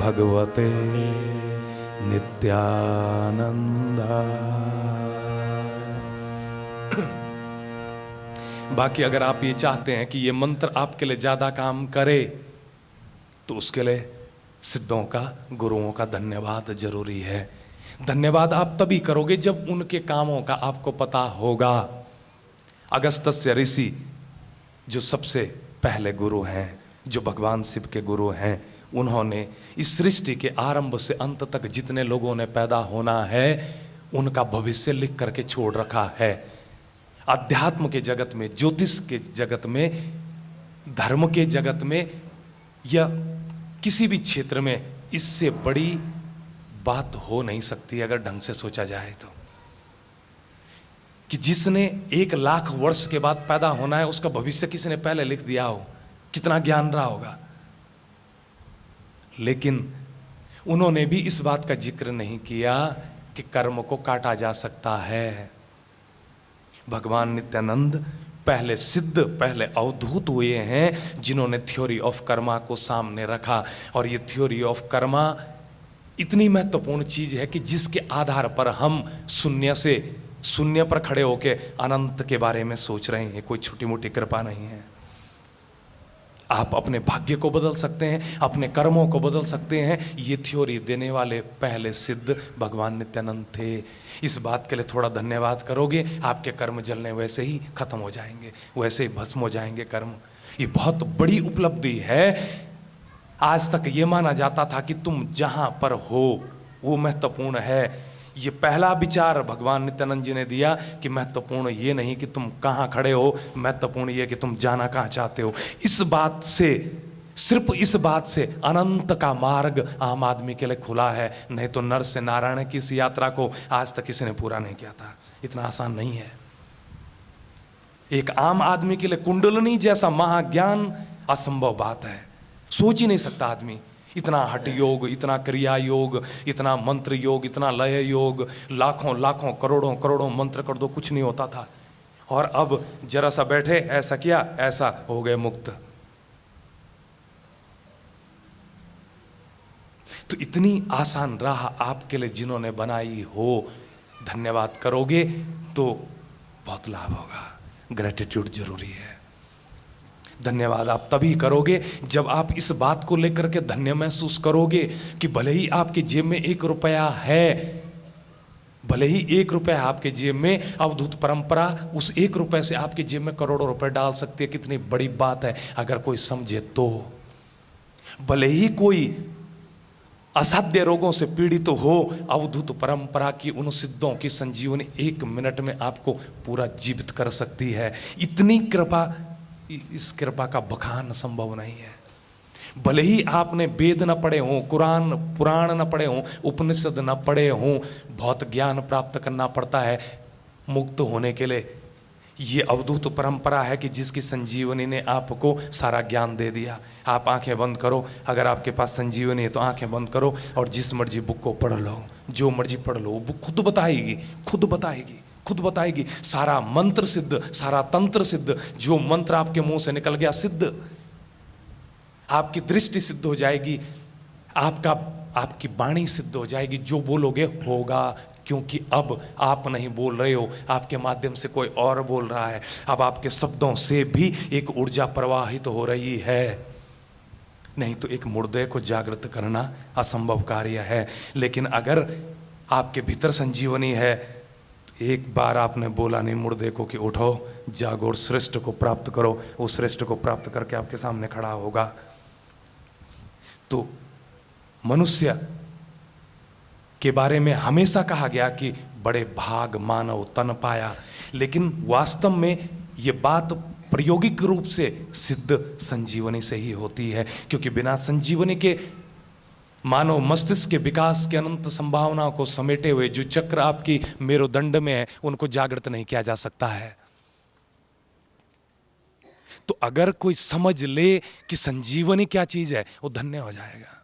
भगवते नित्यानंदाय। बाकी अगर आप ये चाहते हैं कि ये मंत्र आपके लिए ज्यादा काम करे तो उसके लिए सिद्धों का, गुरुओं का धन्यवाद जरूरी है। धन्यवाद आप तभी करोगे जब उनके कामों का आपको पता होगा। अगस्त्य ऋषि जो सबसे पहले गुरु हैं, जो भगवान शिव के गुरु हैं, उन्होंने इस सृष्टि के आरंभ से अंत तक जितने लोगों ने पैदा होना है उनका भविष्य लिख करके छोड़ रखा है। अध्यात्म के जगत में, ज्योतिष के जगत में, धर्म के जगत में या किसी भी क्षेत्र में इससे बड़ी बात हो नहीं सकती अगर ढंग से सोचा जाए तो, कि जिसने 1,00,000 वर्ष के बाद पैदा होना है उसका भविष्य किसी ने पहले लिख दिया हो, कितना ज्ञान रहा होगा। लेकिन उन्होंने भी इस बात का जिक्र नहीं किया कि कर्म को काटा जा सकता है। भगवान नित्यानंद पहले सिद्ध, पहले अवधूत हुए हैं जिन्होंने थ्योरी ऑफ कर्मा को सामने रखा। और ये थ्योरी ऑफ कर्मा इतनी महत्वपूर्ण चीज है कि जिसके आधार पर हम शून्य पर खड़े होकर अनंत के बारे में सोच रहे हैं। कोई छोटी मोटी कृपा नहीं है। आप अपने भाग्य को बदल सकते हैं, अपने कर्मों को बदल सकते हैं। ये थ्योरी देने वाले पहले सिद्ध भगवान नित्यानंद थे। इस बात के लिए थोड़ा धन्यवाद करोगे, आपके कर्म जलने वैसे ही खत्म हो जाएंगे, वैसे ही भस्म हो जाएंगे कर्म। ये बहुत बड़ी उपलब्धि है। आज तक ये माना जाता था कि तुम जहां पर हो वो महत्वपूर्ण है। ये पहला विचार भगवान नित्यानंद जी ने दिया कि महत्वपूर्ण ये नहीं कि तुम कहाँ खड़े हो, महत्वपूर्ण ये कि तुम जाना कहाँ चाहते हो। इस बात से, सिर्फ इस बात से अनंत का मार्ग आम आदमी के लिए खुला है। नहीं तो नर से नारायण की इस यात्रा को आज तक किसी ने पूरा नहीं किया था। इतना आसान नहीं है। एक आम आदमी के लिए कुंडलनी जैसा महाज्ञान असंभव बात है। सोच ही नहीं सकता आदमी। इतना हठ योग, इतना क्रिया योग, इतना मंत्र योग, इतना लय योग, लाखों लाखों करोड़ों करोड़ों मंत्र कर दो, कुछ नहीं होता था। और अब जरा सा बैठे, ऐसा किया, ऐसा हो गए मुक्त। तो इतनी आसान राह आपके लिए जिन्होंने बनाई हो, धन्यवाद करोगे तो बहुत लाभ होगा। ग्रेटिट्यूड जरूरी है। धन्यवाद आप तभी करोगे जब आप इस बात को लेकर के धन्य महसूस करोगे कि भले ही आपकी जेब में 1 रुपया है, भले ही 1 रुपया आपके जेब में, अवधूत परंपरा उस 1 रुपए से आपके जेब में करोड़ों रुपए डाल सकती है। कितनी बड़ी बात है अगर कोई समझे तो। भले ही कोई असाध्य रोगों से पीड़ित हो, अवधूत परंपरा की उन सिद्धों की संजीवनी 1 मिनट में आपको पूरा जीवित कर सकती है। इतनी कृपा, इस कृपा का बखान संभव नहीं है। भले ही आपने वेद न पढ़े हों, कुरान पुराण न पढ़े हों, उपनिषद न पढ़े हों, बहुत ज्ञान प्राप्त करना पड़ता है मुक्त होने के लिए। ये अवधूत परंपरा है कि जिसकी संजीवनी ने आपको सारा ज्ञान दे दिया। आप आंखें बंद करो, अगर आपके पास संजीवनी है तो आंखें बंद करो और जिस मर्जी बुक को पढ़ लो, जो मर्जी पढ़ लो, वो बुक खुद बताएगी, खुद बताएगी, खुद बताएगी। सारा मंत्र सिद्ध, सारा तंत्र सिद्ध। जो मंत्र आपके मुंह से निकल गया सिद्ध। आपकी दृष्टि सिद्ध हो जाएगी, आपकी वाणी सिद्ध हो जाएगी। जो बोलोगे होगा, क्योंकि अब आप नहीं बोल रहे हो, आपके माध्यम से कोई और बोल रहा है। अब आपके शब्दों से भी एक ऊर्जा प्रवाहित हो रही है। नहीं तो एक मुर्दे को जागृत करना असंभव कार्य है। लेकिन अगर आपके भीतर संजीवनी है, एक बार आपने बोला नहीं मुर्दे को कि उठो, जागो और श्रेष्ठ को प्राप्त करो, वो श्रेष्ठ को प्राप्त करके आपके सामने खड़ा होगा। तो मनुष्य के बारे में हमेशा कहा गया कि बड़े भाग मानव तन पाया, लेकिन वास्तव में ये बात प्रायोगिक रूप से सिद्ध संजीवनी से ही होती है। क्योंकि बिना संजीवनी के मानव मस्तिष्क के विकास के अनंत संभावनाओं को समेटे हुए जो चक्र आपकी मेरुदंड में है, उनको जागृत नहीं किया जा सकता है। तो अगर कोई समझ ले कि संजीवनी क्या चीज है, वो धन्य हो जाएगा।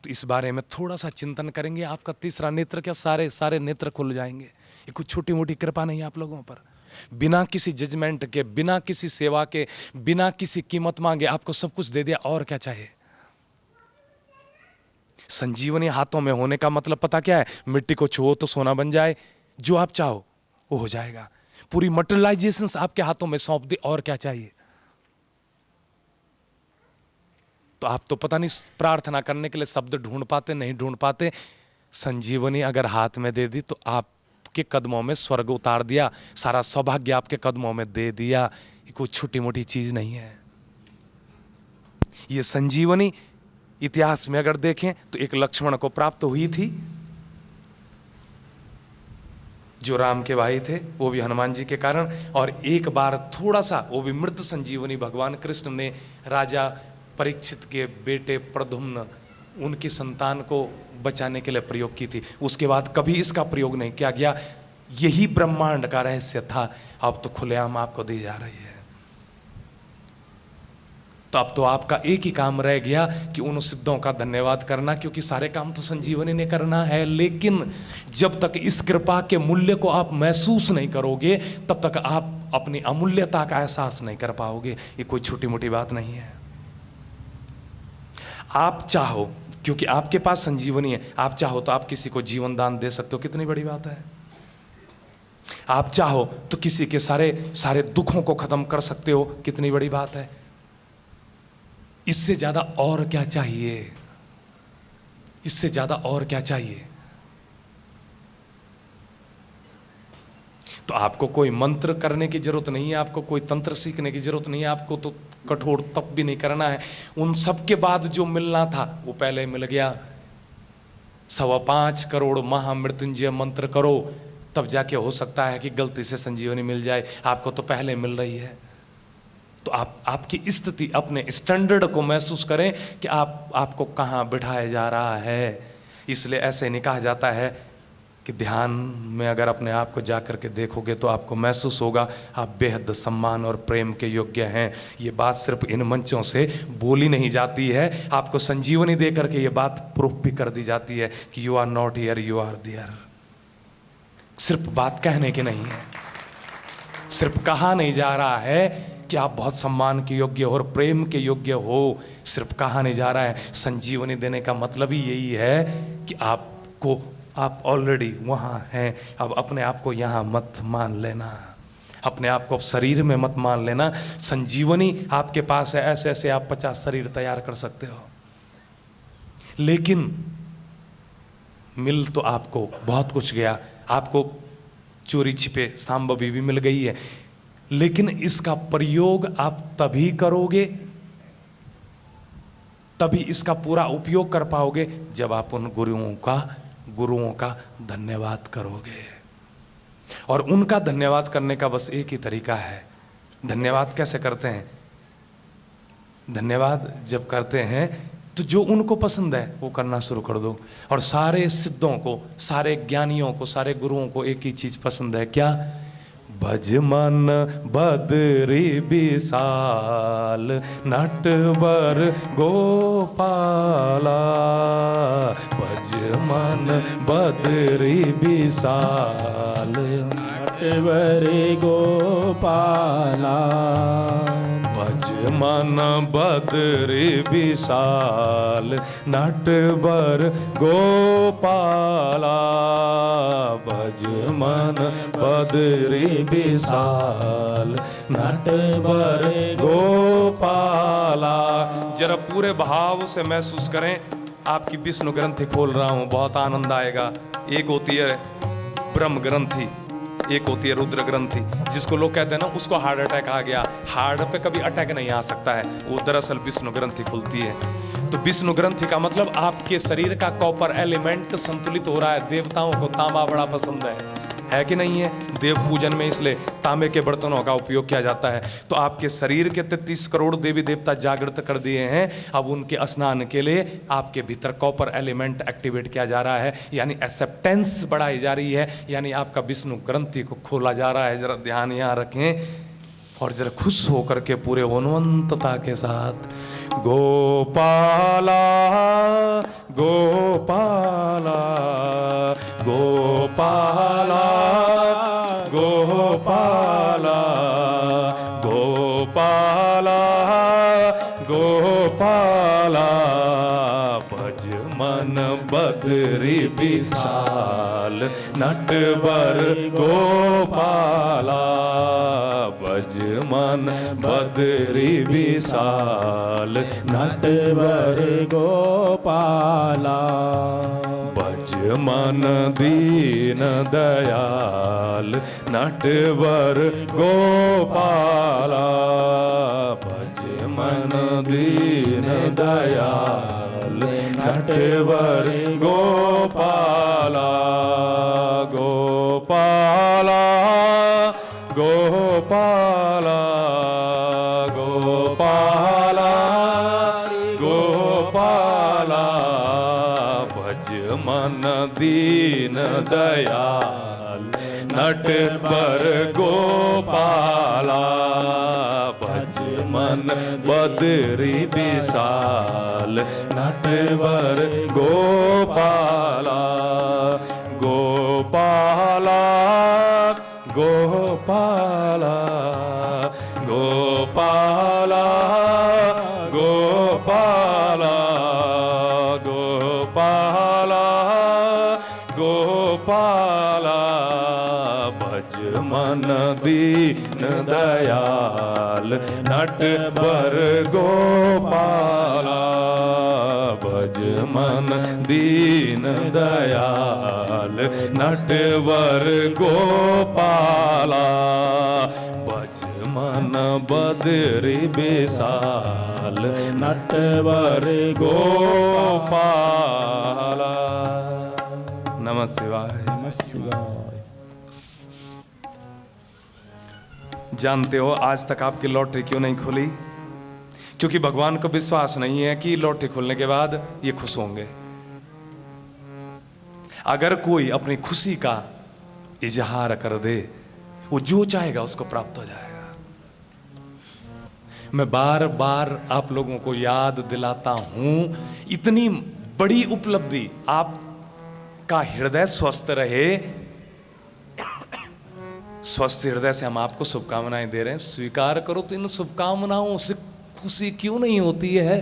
तो इस बारे में थोड़ा सा चिंतन करेंगे, आपका तीसरा नेत्र क्या, सारे नेत्र खुल जाएंगे। ये कुछ छोटी मोटी कृपा नहीं है आप लोगों पर। बिना किसी जजमेंट के, बिना किसी सेवा के, बिना किसी कीमत मांगे आपको सब कुछ दे दिया, और क्या चाहिए। संजीवनी हाथों में होने का मतलब पता क्या है? मिट्टी को छुओ तो सोना बन जाए, जो आप चाहो वो हो जाएगा। पूरी मटेरियलाइजेशन आपके हाथों में सौंप दे, और क्या चाहिए? तो आप तो पता नहीं प्रार्थना करने के लिए शब्द ढूंढ पाते नहीं ढूंढ पाते। संजीवनी अगर हाथ में दे दी तो आपके कदमों में स्वर्ग उतार दिया, सारा सौभाग्य आपके कदमों में दे दिया। ये कोई छोटी मोटी चीज नहीं है। ये संजीवनी इतिहास में अगर देखें तो एक लक्ष्मण को प्राप्त हुई थी, जो राम के भाई थे, वो भी हनुमान जी के कारण। और एक बार थोड़ा सा, वो भी मृत संजीवनी भगवान कृष्ण ने राजा परीक्षित के बेटे प्रद्युम्न, उनकी संतान को बचाने के लिए प्रयोग की थी। उसके बाद कभी इसका प्रयोग नहीं किया गया। यही ब्रह्मांड का रहस्य था। अब तो खुलेआम आपको दी जा रही है। तो अब तो आपका एक ही काम रह गया कि उन सिद्धों का धन्यवाद करना, क्योंकि सारे काम तो संजीवनी ने करना है। लेकिन जब तक इस कृपा के मूल्य को आप महसूस नहीं करोगे, तब तक आप अपनी अमूल्यता का एहसास नहीं कर पाओगे। ये कोई छोटी मोटी बात नहीं है। आप चाहो, क्योंकि आपके पास संजीवनी है, आप चाहो तो आप किसी को जीवन दान दे सकते हो, कितनी बड़ी बात है। आप चाहो तो किसी के सारे सारे दुखों को खत्म कर सकते हो, कितनी बड़ी बात है। इससे ज्यादा और क्या चाहिए? इससे ज्यादा और क्या चाहिए? तो आपको कोई मंत्र करने की जरूरत नहीं है, आपको कोई तंत्र सीखने की जरूरत नहीं है, आपको तो कठोर तप भी नहीं करना है। उन सब के बाद जो मिलना था वो पहले मिल गया। 5.25 करोड़ महामृत्युंजय मंत्र करो, तब जाके हो सकता है कि गलती से संजीवनी मिल जाए। आपको तो पहले मिल रही है। तो आप आपकी स्थिति, अपने स्टैंडर्ड को महसूस करें कि आपको कहाँ बिठाया जा रहा है। इसलिए ऐसे नहीं कहा जाता है कि ध्यान में अगर अपने आप को जा कर के देखोगे तो आपको महसूस होगा आप बेहद सम्मान और प्रेम के योग्य हैं। ये बात सिर्फ इन मंचों से बोली नहीं जाती है, आपको संजीवनी दे करके ये बात प्रूफ भी कर दी जाती है कि you are not here, you are there. सिर्फ बात कहने की नहीं है, सिर्फ कहा नहीं जा रहा है कि आप बहुत सम्मान के योग्य हो और प्रेम के योग्य हो, सिर्फ कहा नहीं जा रहा है। संजीवनी देने का मतलब ही यही है कि आप ऑलरेडी वहाँ हैं। अब अपने आप को यहाँ मत मान लेना, अपने आप को शरीर में मत मान लेना। संजीवनी आपके पास है, ऐसे ऐसे आप 50 शरीर तैयार कर सकते हो। लेकिन मिल तो आपको बहुत कुछ गया, आपको चोरी छिपे सांभवी भी मिल गई है, लेकिन इसका प्रयोग आप तभी करोगे, तभी इसका पूरा उपयोग कर पाओगे जब आप उन गुरुओं का धन्यवाद करोगे। और उनका धन्यवाद करने का बस एक ही तरीका है। धन्यवाद कैसे करते हैं? धन्यवाद जब करते हैं तो जो उनको पसंद है वो करना शुरू कर दो। और सारे सिद्धों को, सारे ज्ञानियों को, सारे गुरुओं को एक ही चीज पसंद है, क्या? भज मन बदरी विशाल नटवर गोपाला, भज मन बदरी विशाल नटवर गोपाला, भज मन बदरी विशाल नटवर गोपाला, भज मन बदरी विशाल नटवर गोपाला। जरा पूरे भाव से महसूस करें। आपकी विष्णु ग्रंथि खोल रहा हूं, बहुत आनंद आएगा। एक होती है ब्रह्म ग्रंथि, एक होती है रुद्र ग्रंथि। जिसको लोग कहते हैं ना उसको हार्ट अटैक आ गया, हार्ट पे कभी अटैक नहीं आ सकता है, वो दरअसल विष्णु ग्रंथि खुलती है। तो विष्णु ग्रंथि का मतलब आपके शरीर का कॉपर एलिमेंट संतुलित हो रहा है। देवताओं को तांबा बड़ा पसंद है कि नहीं है? देव पूजन में इसलिए तांबे के बर्तनों का उपयोग किया जाता है। तो आपके शरीर के 33 करोड़ देवी देवता जागृत कर दिए हैं। अब उनके स्नान के लिए आपके भीतर कॉपर एलिमेंट एक्टिवेट किया जा रहा है, यानी एक्सेप्टेंस बढ़ाई जा रही है, यानी आपका विष्णु ग्रंथि को खोला जा रहा है। जरा ध्यान यहाँ रखें और जरा खुश होकर के पूरे उन्वंतता के साथ गोपाला गोपाला गोपाला गोपाला गोपाला गोपाला, भज मन बदरी विशाल नटवर गोपाला, भज मन बदरी विशाल नटवर गोपाला, भज मन दीन दयाल नटवर गोपाला, भज मन दीन दयाल नटवर गोपाला, गोपाला गोपाला गोपाला गोपाला, भज मन दीन दयाल नटवर गोपाला, भज मन बदरी विशाल नटवर गोपाला, गोपाला गोपाला गोपाला गोपाला गोपाला गोपाला, भज मन दीन दयाल नटवर गोपाला, भज मन दीन दयाल नटवर गोपाला, भज मन बदरी विशाल नटवर गोपाला। नमः शिवाय। नमः शिवाय। जानते हो आज तक आपकी लॉटरी क्यों नहीं खुली? क्योंकि भगवान को विश्वास नहीं है कि लॉटरी खुलने के बाद ये खुश होंगे। अगर कोई अपनी खुशी का इजहार कर दे, वो जो चाहेगा उसको प्राप्त हो जाएगा। मैं बार बार आप लोगों को याद दिलाता हूं, इतनी बड़ी उपलब्धि, आपका हृदय स्वस्थ रहे। स्वस्थ हृदय से हम आपको शुभकामनाएं दे रहे हैं, स्वीकार करो। तो इन शुभकामनाओं से खुशी क्यों नहीं होती है?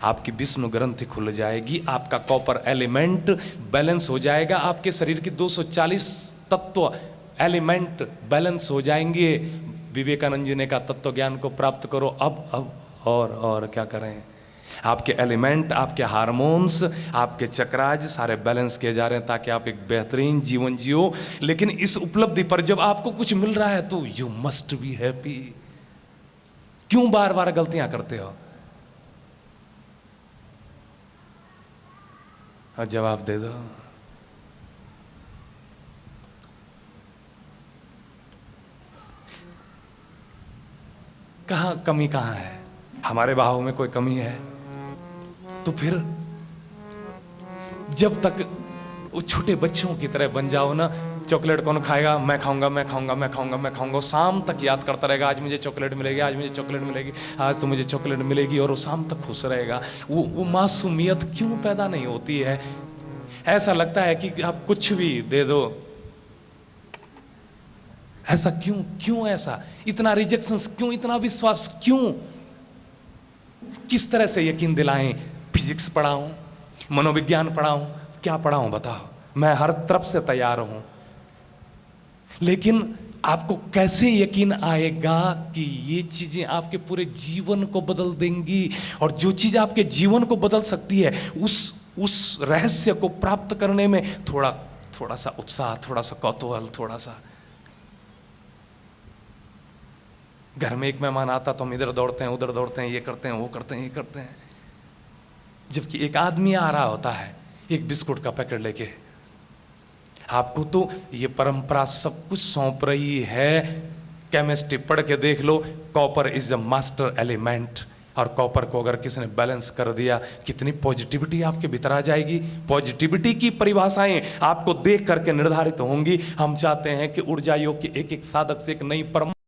आपकी विष्णु ग्रंथि खुल जाएगी, आपका कॉपर एलिमेंट बैलेंस हो जाएगा, आपके शरीर की 240 तत्व एलिमेंट बैलेंस हो जाएंगे। विवेकानंद जी ने कहा तत्व ज्ञान को प्राप्त करो। अब और क्या करें? आपके एलिमेंट, आपके हार्मोन्स, आपके चक्राज सारे बैलेंस किए जा रहे हैं ताकि आप एक बेहतरीन जीवन जियो। लेकिन इस उपलब्धि पर जब आपको कुछ मिल रहा है तो यू मस्ट बी हैप्पी। क्यों बार बार गलतियां करते हो? और जवाब दे दो। कहां कमी कहां है? हमारे भाव में कोई कमी है तो फिर जब तक वो छोटे बच्चों की तरह बन जाओ ना, चॉकलेट कौन खाएगा? मैं खाऊंगा, मैं खाऊंगा, मैं खाऊंगा, मैं खाऊंगा। शाम तक याद करता रहेगा, आज मुझे चॉकलेट मिलेगी, आज मुझे चॉकलेट मिलेगी, आज तो मुझे चॉकलेट मिलेगी, और वो शाम तक खुश रहेगा। वो मासूमियत क्यों पैदा नहीं होती है? ऐसा लगता है कि आप कुछ भी दे दो। ऐसा क्यों ऐसा? इतना रिजेक्शन क्यों? इतना विश्वास क्यों? किस तरह से यकीन दिलाएं? फिजिक्स पढ़ाऊं, मनोविज्ञान पढ़ाऊं, क्या पढ़ाऊं बताओ? मैं हर तरफ से तैयार हूं, लेकिन आपको कैसे यकीन आएगा कि ये चीजें आपके पूरे जीवन को बदल देंगी? और जो चीज आपके जीवन को बदल सकती है, उस रहस्य को प्राप्त करने में थोड़ा सा उत्साह, थोड़ा सा कौतूहल, थोड़ा सा। घर में एक मेहमान आता तो हम इधर दौड़ते हैं, उधर दौड़ते हैं, ये करते हैं, वो करते हैं, ये करते हैं, जबकि एक आदमी आ रहा होता है एक बिस्कुट का पैकेट लेके। आपको तो ये परंपरा सब कुछ सौंप रही है। केमिस्ट्री पढ़ के देख लो, copper is the master element, और कॉपर को अगर किसी ने बैलेंस कर दिया, कितनी पॉजिटिविटी आपके भीतर आ जाएगी। पॉजिटिविटी की परिभाषाएं आपको देख करके निर्धारित होंगी। हम चाहते हैं कि ऊर्जा योग की एक एक साधक से एक नई परंपरा